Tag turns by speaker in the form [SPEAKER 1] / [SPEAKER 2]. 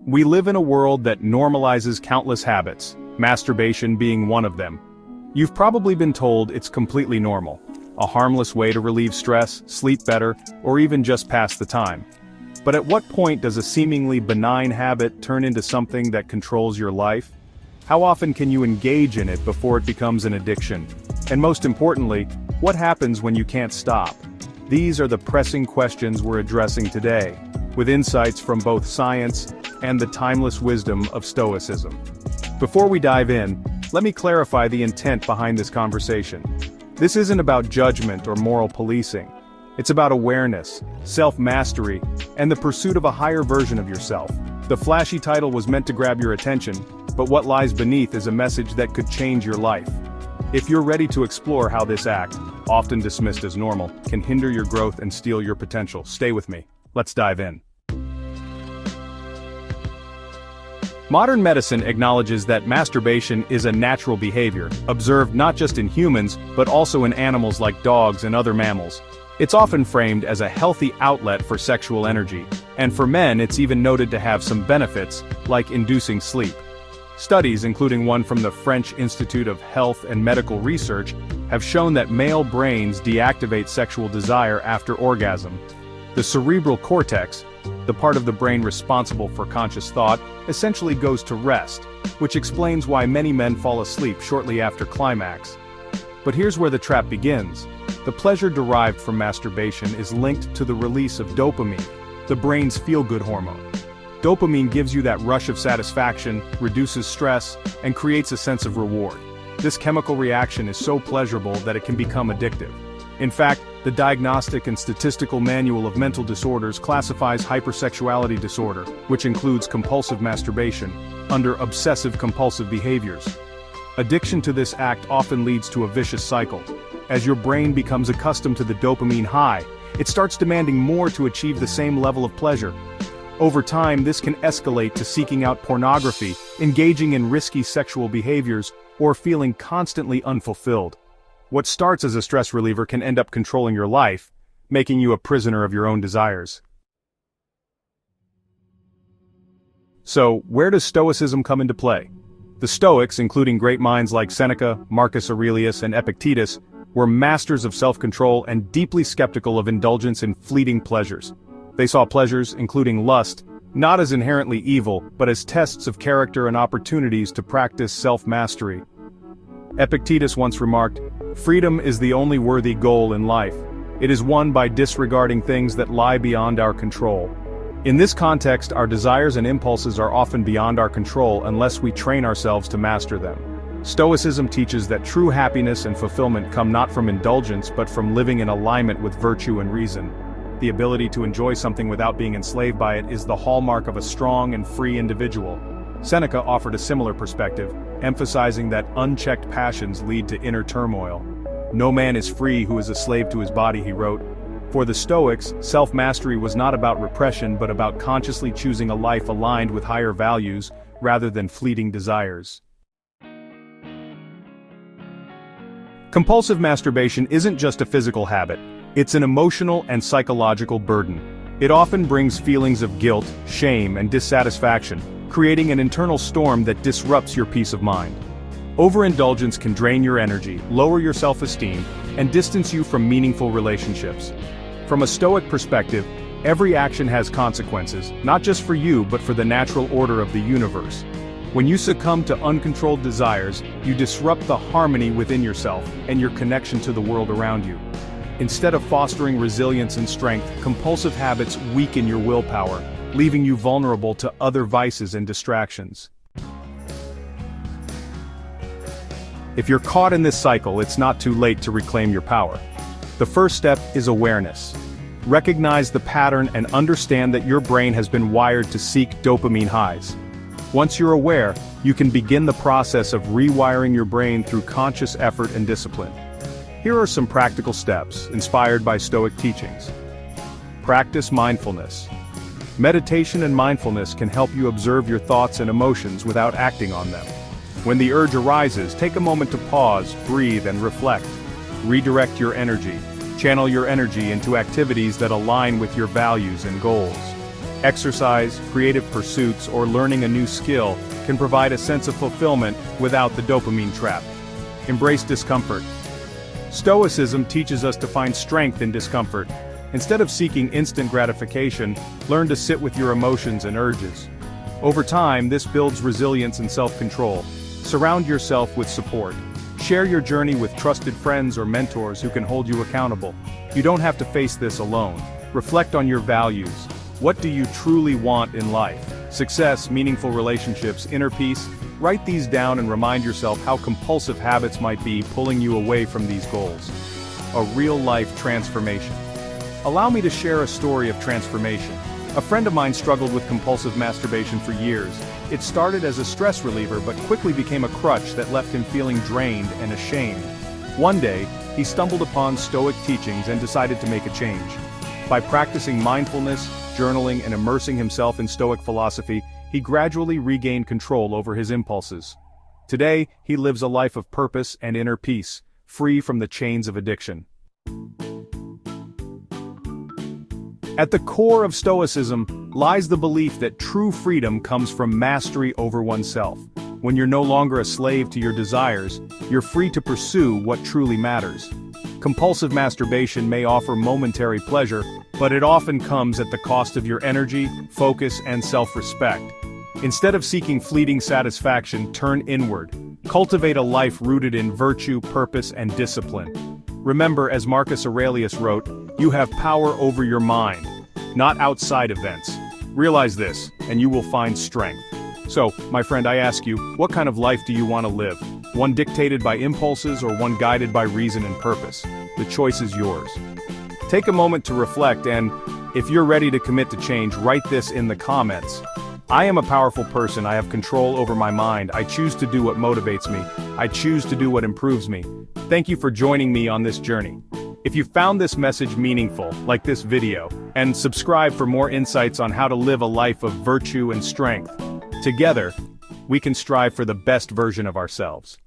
[SPEAKER 1] We live in a world that normalizes countless habits, masturbation being one of them. You've probably been told it's completely normal, a harmless way to relieve stress, sleep better, or even just pass the time. But at what point does a seemingly benign habit turn into something that controls your life? How often can you engage in it before it becomes an addiction? And most importantly, what happens when you can't stop? These are the pressing questions we're addressing today, with insights from both science and the timeless wisdom of Stoicism. Before we dive in, let me clarify the intent behind this conversation. This isn't about judgment or moral policing. It's about awareness, self-mastery, and the pursuit of a higher version of yourself. The flashy title was meant to grab your attention, but what lies beneath is a message that could change your life. If you're ready to explore how this act, often dismissed as normal, can hinder your growth and steal your potential, stay with me. Let's dive in. Modern medicine acknowledges that masturbation is a natural behavior, observed not just in humans, but also in animals like dogs and other mammals. It's often framed as a healthy outlet for sexual energy, and for men it's even noted to have some benefits, like inducing sleep. Studies, including one from the French Institute of Health and Medical Research, have shown that male brains deactivate sexual desire after orgasm. The cerebral cortex, the part of the brain responsible for conscious thought, essentially goes to rest, which explains why many men fall asleep shortly after climax. But here's where the trap begins. The pleasure derived from masturbation is linked to the release of dopamine, the brain's feel-good hormone. Dopamine gives you that rush of satisfaction, reduces stress, and creates a sense of reward. This chemical reaction is so pleasurable that it can become addictive. In fact, the Diagnostic and Statistical Manual of Mental Disorders classifies hypersexuality disorder, which includes compulsive masturbation, under obsessive-compulsive behaviors. Addiction to this act often leads to a vicious cycle. As your brain becomes accustomed to the dopamine high, it starts demanding more to achieve the same level of pleasure. Over time, this can escalate to seeking out pornography, engaging in risky sexual behaviors, or feeling constantly unfulfilled. What starts as a stress reliever can end up controlling your life, making you a prisoner of your own desires. So, where does Stoicism come into play? The Stoics, including great minds like Seneca, Marcus Aurelius, and Epictetus, were masters of self-control and deeply skeptical of indulgence in fleeting pleasures. They saw pleasures, including lust, not as inherently evil, but as tests of character and opportunities to practice self-mastery. Epictetus once remarked, "Freedom is the only worthy goal in life. It is won by disregarding things that lie beyond our control." In this context, our desires and impulses are often beyond our control unless we train ourselves to master them. Stoicism teaches that true happiness and fulfillment come not from indulgence but from living in alignment with virtue and reason. The ability to enjoy something without being enslaved by it is the hallmark of a strong and free individual. Seneca offered a similar perspective, emphasizing that unchecked passions lead to inner turmoil. "No man is free who is a slave to his body," he wrote. For the Stoics, self-mastery was not about repression but about consciously choosing a life aligned with higher values, rather than fleeting desires. Compulsive masturbation isn't just a physical habit, it's an emotional and psychological burden. It often brings feelings of guilt, shame, and dissatisfaction, creating an internal storm that disrupts your peace of mind. Overindulgence can drain your energy, lower your self-esteem, and distance you from meaningful relationships. From a Stoic perspective, every action has consequences, not just for you but for the natural order of the universe. When you succumb to uncontrolled desires, you disrupt the harmony within yourself and your connection to the world around you. Instead of fostering resilience and strength, compulsive habits weaken your willpower, leaving you vulnerable to other vices and distractions. If you're caught in this cycle, it's not too late to reclaim your power. The first step is awareness. Recognize the pattern and understand that your brain has been wired to seek dopamine highs. Once you're aware, you can begin the process of rewiring your brain through conscious effort and discipline. Here are some practical steps, inspired by Stoic teachings. Practice mindfulness. Meditation and mindfulness can help you observe your thoughts and emotions without acting on them. When the urge arises, take a moment to pause, breathe, and reflect. Redirect your energy. Channel your energy into activities that align with your values and goals. Exercise, creative pursuits, or learning a new skill can provide a sense of fulfillment without the dopamine trap. Embrace discomfort. Stoicism teaches us to find strength in discomfort. Instead of seeking instant gratification, learn to sit with your emotions and urges. Over time, this builds resilience and self-control. Surround yourself with support. Share your journey with trusted friends or mentors who can hold you accountable. You don't have to face this alone. Reflect on your values. What do you truly want in life? Success, meaningful relationships, inner peace? Write these down and remind yourself how compulsive habits might be pulling you away from these goals. A real-life transformation. Allow me to share a story of transformation. A friend of mine struggled with compulsive masturbation for years. It started as a stress reliever but quickly became a crutch that left him feeling drained and ashamed. One day, he stumbled upon Stoic teachings and decided to make a change. By practicing mindfulness, journaling, and immersing himself in Stoic philosophy, he gradually regained control over his impulses. Today, he lives a life of purpose and inner peace, free from the chains of addiction. At the core of Stoicism lies the belief that true freedom comes from mastery over oneself. When you're no longer a slave to your desires, you're free to pursue what truly matters. Compulsive masturbation may offer momentary pleasure, but it often comes at the cost of your energy, focus, and self-respect. Instead of seeking fleeting satisfaction, turn inward. Cultivate a life rooted in virtue, purpose, and discipline. Remember, as Marcus Aurelius wrote, you have power over your mind, not outside events. Realize this, and you will find strength. So, my friend, I ask you, what kind of life do you want to live? One dictated by impulses or one guided by reason and purpose? The choice is yours. Take a moment to reflect and, if you're ready to commit to change, write this in the comments. I am a powerful person. I have control over my mind. I choose to do what motivates me. I choose to do what improves me. Thank you for joining me on this journey. If you found this message meaningful, like this video, and subscribe for more insights on how to live a life of virtue and strength. Together, we can strive for the best version of ourselves.